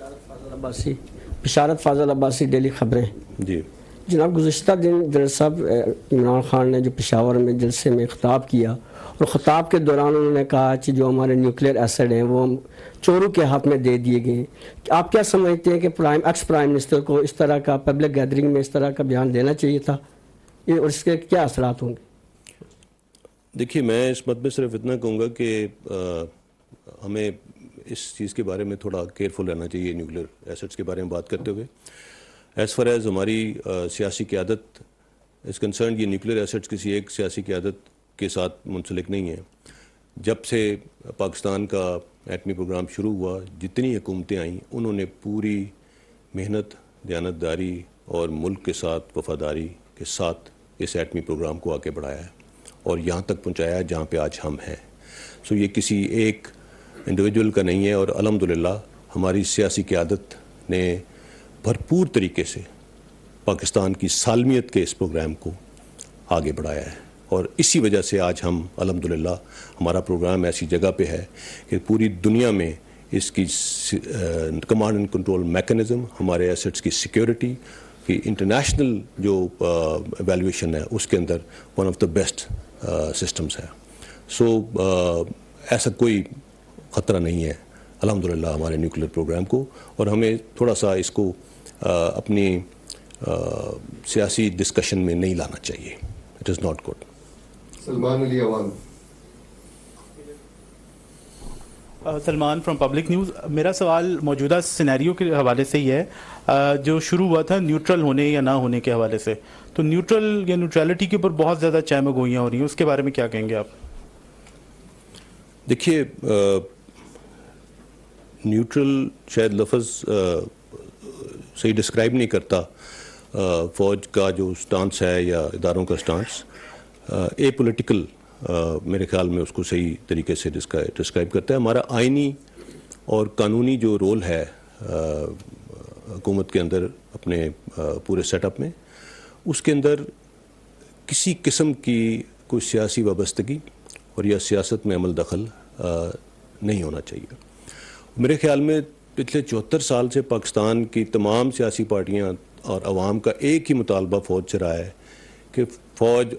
بشارت فاضل عباسی، ڈیلی خبریں۔ جی جناب، گزشتہ دن جنرل صاحب عمران خان نے جو پشاور میں جلسے میں خطاب کیا، اور خطاب کے دوران انہوں نے کہا کہ جو ہمارے نیوکلیئر ایسڈ ہیں وہ چوروں کے ہاتھ میں دے دیے گئے۔ آپ کیا سمجھتے ہیں کہ ایکس پرائم منسٹر کو اس طرح کا پبلک گیدرنگ میں اس طرح کا بیان دینا چاہیے تھا، اور اس کے کیا اثرات ہوں گے؟ دیکھیے، میں اس مت میں صرف اتنا کہوں گا کہ ہمیں اس چیز کے بارے میں تھوڑا کیئرفل رہنا چاہیے نیوکلیئر ایسڈس کے بارے میں بات کرتے ہوئے۔ ایز فار ایز ہماری سیاسی قیادت از کنسرنڈ، یہ نیوکلیئر ایسڈس کسی ایک سیاسی قیادت کے ساتھ منسلک نہیں ہے۔ جب سے پاکستان کا ایٹمی پروگرام شروع ہوا، جتنی حکومتیں آئیں انہوں نے پوری محنت، دیانتداری اور ملک کے ساتھ وفاداری کے ساتھ اس ایٹمی پروگرام کو آگے بڑھایا ہے اور یہاں تک پہنچایا ہے جہاں پہ آج ہم ہیں۔ سو یہ کسی ایک انڈیویجول کا نہیں ہے، اور الحمدللہ ہماری سیاسی قیادت نے بھرپور طریقے سے پاکستان کی سالمیت کے اس پروگرام کو آگے بڑھایا ہے، اور اسی وجہ سے آج ہم الحمدللہ ہمارا پروگرام ایسی جگہ پہ ہے کہ پوری دنیا میں اس کی کمانڈ اینڈ کنٹرول میکنزم، ہمارے ایسٹس کی سیکیورٹی کی انٹرنیشنل جو ایویلویشن ہے اس کے اندر one of the best systems ہے۔ سو ایسا کوئی خطرہ نہیں ہے الحمدللہ ہمارے نیوکلیئر پروگرام کو، اور ہمیں تھوڑا سا اس کو اپنی سیاسی ڈسکشن میں نہیں لانا چاہیے۔ It is not good. Salman Ali Awan. Salman from public news. میرا سوال موجودہ سینیریو کے حوالے سے ہی ہے، جو شروع ہوا تھا نیوٹرل ہونے یا نہ ہونے کے حوالے سے، تو نیوٹرل یا نیوٹرلٹی کے اوپر بہت زیادہ چہم گوئیاں ہو رہی ہیں، اس کے بارے میں کیا کہیں گے آپ؟ دیکھیے، نیوٹرل شاید لفظ صحیح ڈسکرائب نہیں کرتا فوج کا جو سٹانس ہے یا اداروں کا سٹانس۔ اے پولیٹیکل میرے خیال میں اس کو صحیح طریقے سے ڈسکرائب کرتا ہے۔ ہمارا آئینی اور قانونی جو رول ہے حکومت کے اندر اپنے پورے سیٹ اپ میں، اس کے اندر کسی قسم کی کوئی سیاسی وابستگی اور یا سیاست میں عمل دخل نہیں ہونا چاہیے۔ میرے خیال میں پچھلے 74 سال سے پاکستان کی تمام سیاسی پارٹیاں اور عوام کا ایک ہی مطالبہ فوج سے رہا ہے کہ فوج